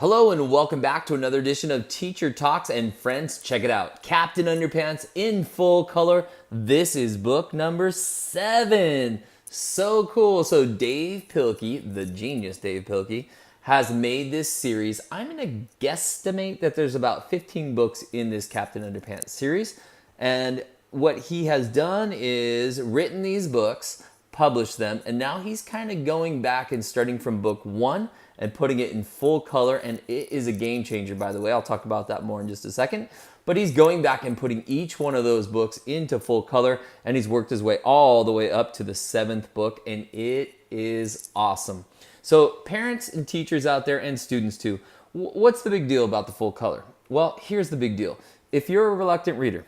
Hello and welcome back to another edition of Teacher Talks. And friends, check it out. Captain Underpants in full color. This is book number 7. So cool. So Dave Pilkey, the genius Dave Pilkey, has made this series. I'm going to guesstimate that there's about 15 books in this Captain Underpants series. And what he has done is written these books, published them, and now he's kind of going back and starting from book 1 and putting it in full color, and it is a game changer, by the way. I'll talk about that more in just a second. But he's going back and putting each one of those books into full color, and he's worked his way all the way up to the 7th book, and it is awesome. So parents and teachers out there, and students too, what's the big deal about the full color? Well, here's the big deal. If you're a reluctant reader,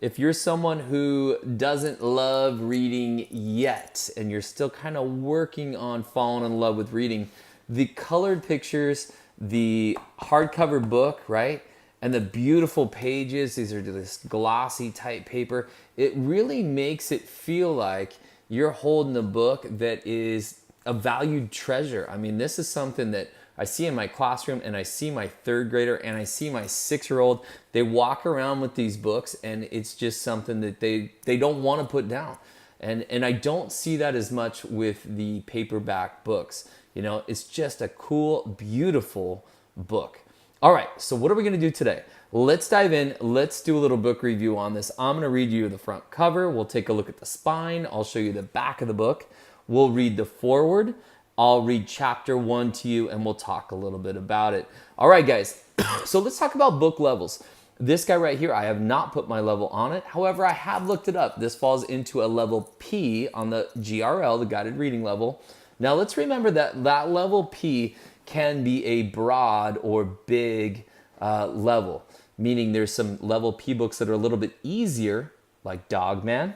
if you're someone who doesn't love reading yet, and you're still kind of working on falling in love with reading, the colored pictures, the hardcover book, right? And the beautiful pages, these are this glossy type paper. It really makes it feel like you're holding a book that is a valued treasure. I mean, this is something that I see in my classroom, and I see my 3rd grader and I see my 6-year-old. They walk around with these books, and it's just something that they don't want to put down. And I don't see that as much with the paperback books. You know, it's just a cool, beautiful book. All right, so what are we going to do today? Let's dive in. Let's do a little book review on this. I'm going to read you the front cover. We'll take a look at the spine. I'll show you the back of the book. We'll read the foreword. I'll read chapter 1 to you, and we'll talk a little bit about it. All right, guys. So let's talk about book levels. This guy right here, I have not put my level on it. However, I have looked it up. This falls into a level P on the GRL, the guided reading level. Now let's remember that that level P can be a broad or big level, meaning there's some level P books that are a little bit easier, like Dog Man.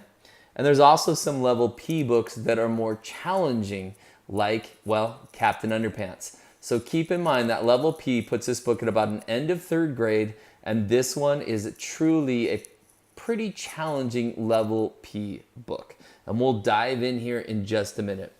And there's also some level P books that are more challenging, like, well, Captain Underpants. So keep in mind that level P puts this book at about an end of 3rd grade, and this one is truly a pretty challenging level P book. And we'll dive in here in just a minute.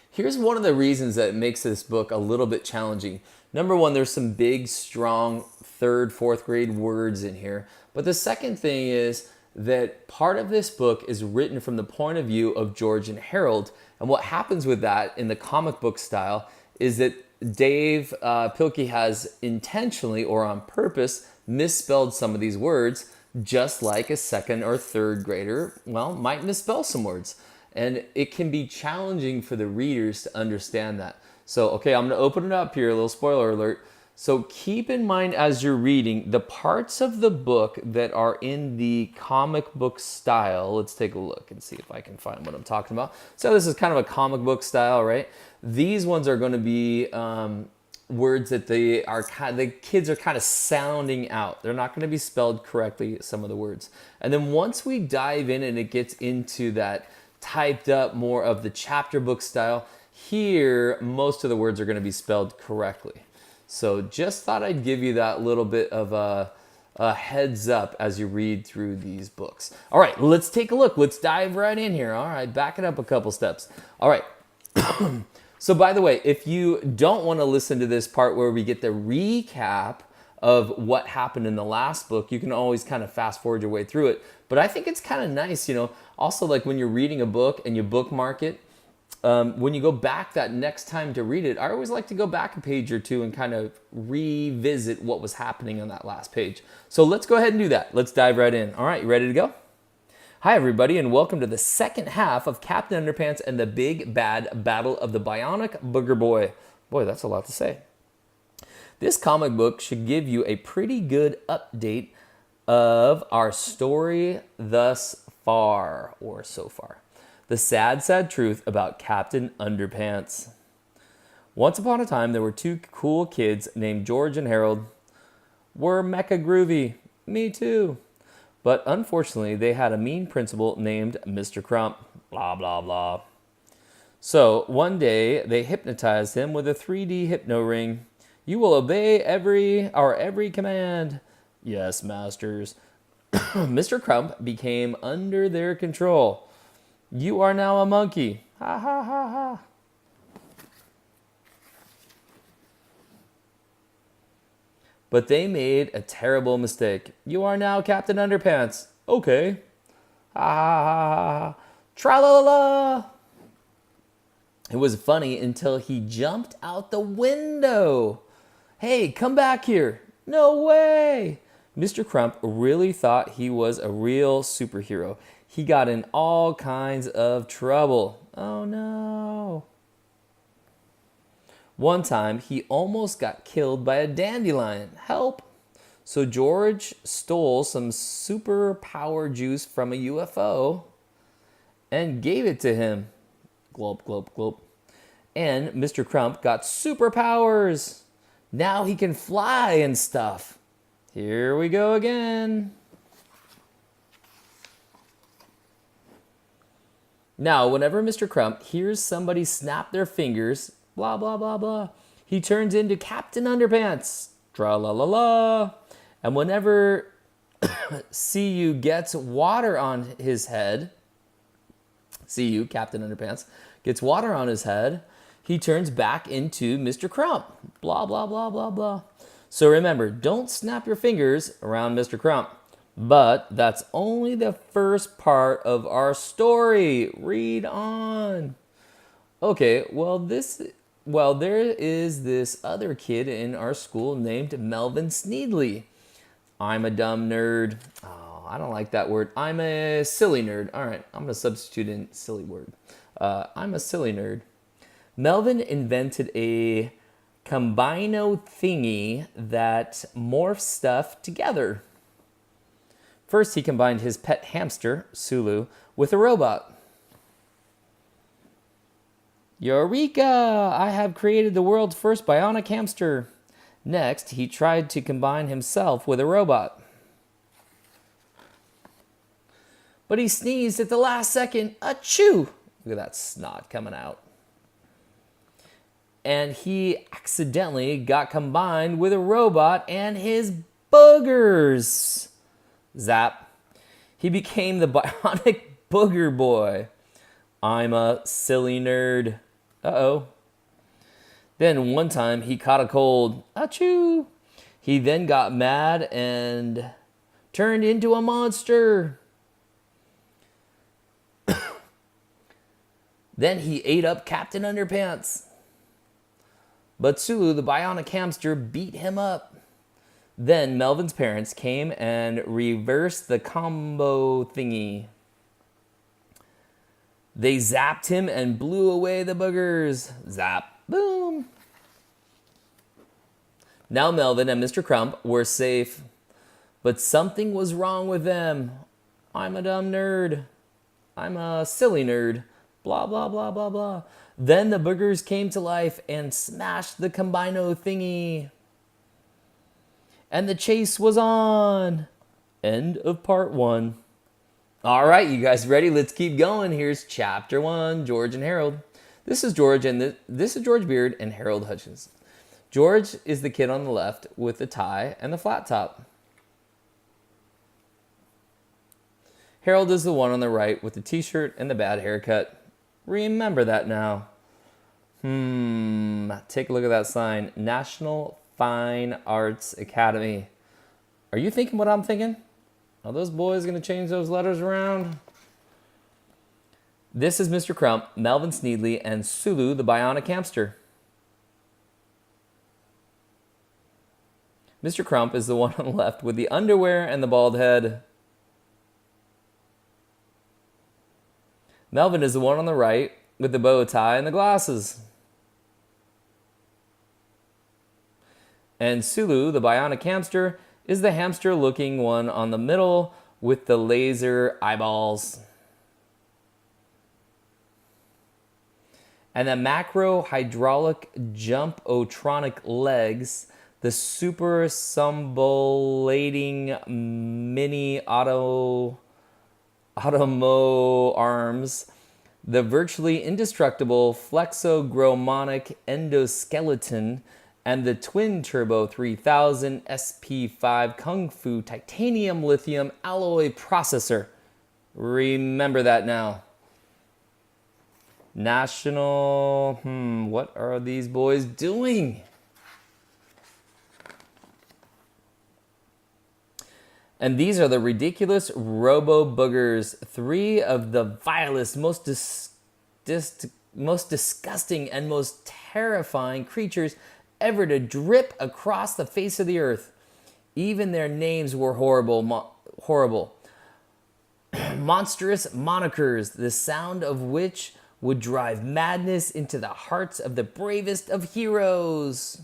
Here's one of the reasons that makes this book a little bit challenging. Number 1, there's some big, strong 3rd, 4th grade words in here. But the second thing is that part of this book is written from the point of view of George and Harold. And what happens with that in the comic book style is that Dave Pilkey has intentionally or on purpose misspelled some of these words, just like a 2nd or 3rd grader, well, might misspell some words. And it can be challenging for the readers to understand that. So, okay, I'm going to open it up here, a little spoiler alert. So keep in mind as you're reading, the parts of the book that are in the comic book style. Let's take a look and see if I can find what I'm talking about. So this is kind of a comic book style, right? These ones are going to be words that the kids are kind of sounding out. They're not going to be spelled correctly, some of the words. And then once we dive in and it gets into that typed up more of the chapter book style, here most of the words are going to be spelled correctly. So just thought I'd give you that little bit of a heads up as you read through these books. All right, let's take a look. Let's dive right in here. All right, back it up a couple steps. All right. So by the way, if you don't want to listen to this part where we get the recap of what happened in the last book, you can always kind of fast forward your way through it. But I think it's kind of nice, you know, also like when you're reading a book and you bookmark it, when you go back that next time to read it, I always like to go back a page or two and kind of revisit what was happening on that last page. So let's go ahead and do that. Let's dive right in. All right, you ready to go? Hi, everybody, and welcome to the second half of Captain Underpants and the Big Bad Battle of the Bionic Booger Boy. Boy, that's a lot to say. This comic book should give you a pretty good update of our story thus far, or so far. The sad, sad truth about Captain Underpants. Once upon a time, there were 2 cool kids named George and Harold. Were mecha groovy. Me too. But unfortunately, they had a mean principal named Mr. Crump. Blah, blah, blah. So one day, they hypnotized him with a 3D hypno ring. You will obey every command. Yes, masters. Mr. Crump became under their control. You are now a monkey. Ha ha ha ha. But they made a terrible mistake. You are now Captain Underpants. Okay. Ha ha ha ha. Tra-la-la-la. It was funny until he jumped out the window. Hey, come back here. No way. Mr. Crump really thought he was a real superhero. He got in all kinds of trouble. Oh no. One time, he almost got killed by a dandelion. Help! So George stole some superpower juice from a UFO and gave it to him. Glop, glop, glop. And Mr. Crump got superpowers. Now he can fly and stuff. Here we go again. Now, whenever Mr. Crump hears somebody snap their fingers, blah, blah, blah, blah, he turns into Captain Underpants. Tra-la-la-la. And whenever CU gets water on his head, CU, Captain Underpants, gets water on his head, he turns back into Mr. Crump. Blah, blah, blah, blah, blah. So remember, don't snap your fingers around Mr. Crump. But that's only the first part of our story. Read on. Okay, well, there is this other kid in our school named Melvin Sneedly. I'm a dumb nerd. Oh, I don't like that word. I'm a silly nerd. All right, I'm going to substitute in silly word. I'm a silly nerd. Melvin invented a combino thingy that morphs stuff together. First, he combined his pet hamster, Sulu, with a robot. Eureka! I have created the world's first bionic hamster. Next, he tried to combine himself with a robot. But he sneezed at the last second. Achoo! Look at that snot coming out. And he accidentally got combined with a robot and his boogers. Zap. He became the Bionic Booger Boy. I'm a silly nerd. Uh-oh. Then one time he caught a cold. Achoo! He then got mad and turned into a monster. Then he ate up Captain Underpants. But Sulu, the bionic hamster, beat him up. Then Melvin's parents came and reversed the combo thingy. They zapped him and blew away the boogers. Zap. Boom. Now Melvin and Mr. Crump were safe. But something was wrong with them. I'm a dumb nerd. I'm a silly nerd. Blah, blah, blah, blah, blah. Then the boogers came to life and smashed the combino thingy. And the chase was on. End of part 1. All right, you guys ready? Let's keep going. Here's chapter 1, George and Harold. This is George this is George Beard and Harold Hutchins. George is the kid on the left with the tie and the flat top. Harold is the one on the right with the t-shirt and the bad haircut. Remember that now. Take a look at that sign. National Fine Arts Academy. Are you thinking what I'm thinking? Are those boys going to change those letters around? This is Mr. Crump, Melvin Sneedly, and Sulu the Bionic Hamster. Mr. Crump is the one on the left with the underwear and the bald head. Melvin is the one on the right with the bow tie and the glasses. And Sulu, the bionic hamster, is the hamster-looking one on the middle with the laser eyeballs. And the macro-hydraulic jump-otronic legs, the super-sumbulating mini automo arms, the virtually indestructible flexogromonic endoskeleton, and the twin turbo 3000 SP5 Kung Fu titanium lithium alloy processor. Remember that now. National, what are these boys doing? And these are the ridiculous Robo Boogers, three of the vilest, most disgusting, and most terrifying creatures ever to drip across the face of the earth. Even their names were horrible. Monstrous monikers, the sound of which would drive madness into the hearts of the bravest of heroes.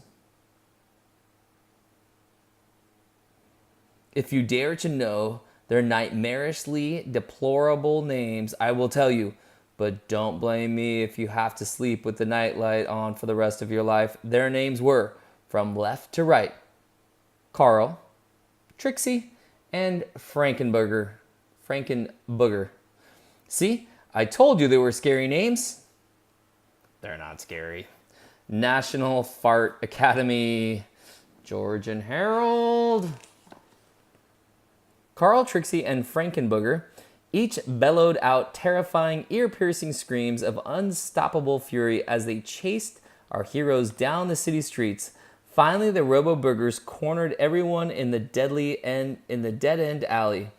If you dare to know their nightmarishly deplorable names, I will tell you, but don't blame me if you have to sleep with the nightlight on for the rest of your life. Their names were, from left to right, Carl, Trixie, and Frankenbooger. See, I told you they were scary names. They're not scary. National Fart Academy, George and Harold. Carl, Trixie, and Frankenbooger each bellowed out terrifying, ear-piercing screams of unstoppable fury as they chased our heroes down the city streets. Finally, the Robo-Boogers cornered everyone in the dead-end alley.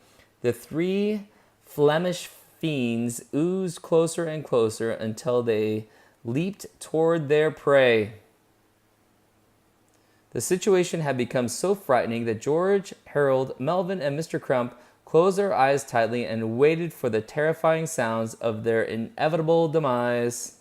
The three Flemish fiends oozed closer and closer until they leaped toward their prey. The situation had become so frightening that George, Harold, Melvin, and Mr. Crump closed their eyes tightly and waited for the terrifying sounds of their inevitable demise.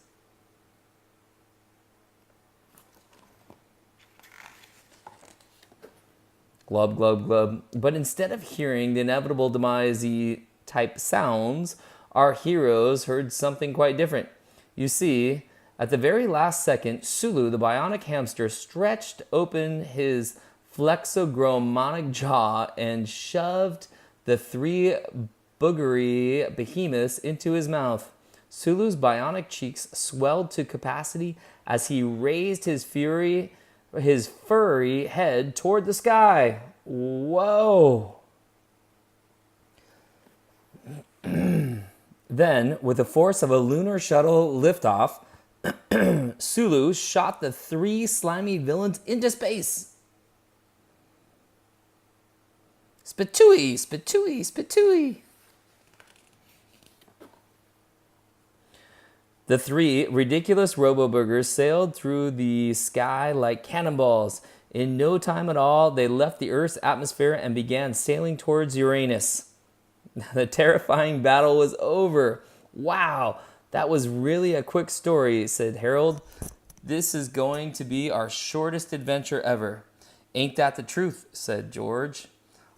Glub, glub, glub. But instead of hearing the inevitable demise-y type sounds, our heroes heard something quite different. You see, at the very last second, Sulu, the bionic hamster, stretched open his flexogromonic jaw and shoved the three boogery behemoths into his mouth. Sulu's bionic cheeks swelled to capacity as he raised his furry head toward the sky. Whoa! Then, with the force of a lunar shuttle liftoff, Sulu shot the three slimy villains into space. Spitooey, spitooey, spitooey. The three ridiculous Robo-Boogers sailed through the sky like cannonballs. In no time at all, they left the Earth's atmosphere and began sailing towards Uranus. The terrifying battle was over. Wow, that was really a quick story, said Harold. This is going to be our shortest adventure ever. Ain't that the truth, said George.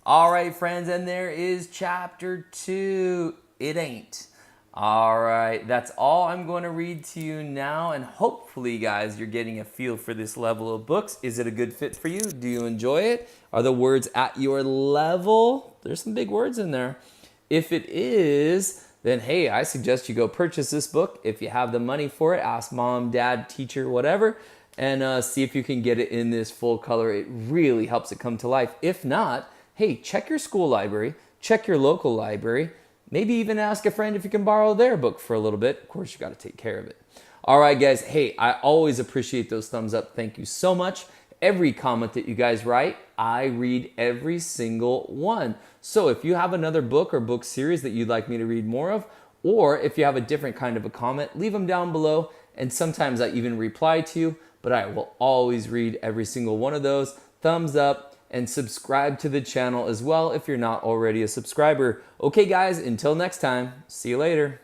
All right, friends, and there is chapter 2. It ain't. All right, that's all I'm going to read to you now, and hopefully, guys, you're getting a feel for this level of books. Is it a good fit for you? Do you enjoy it? Are the words at your level? There's some big words in there. If it is, then hey, I suggest you go purchase this book. If you have the money for it, ask mom, dad, teacher, whatever, and see if you can get it in this full color. It really helps it come to life. If not, hey, check your school library, check your local library, maybe even ask a friend if you can borrow their book for a little bit. Of course, you got to take care of it. All right, guys. Hey, I always appreciate those thumbs up. Thank you so much. Every comment that you guys write, I read every single one. So if you have another book or book series that you'd like me to read more of, or if you have a different kind of a comment, leave them down below. And sometimes I even reply to you, but I will always read every single one of those. Thumbs up and subscribe to the channel as well if you're not already a subscriber. Okay, guys, until next time, see you later.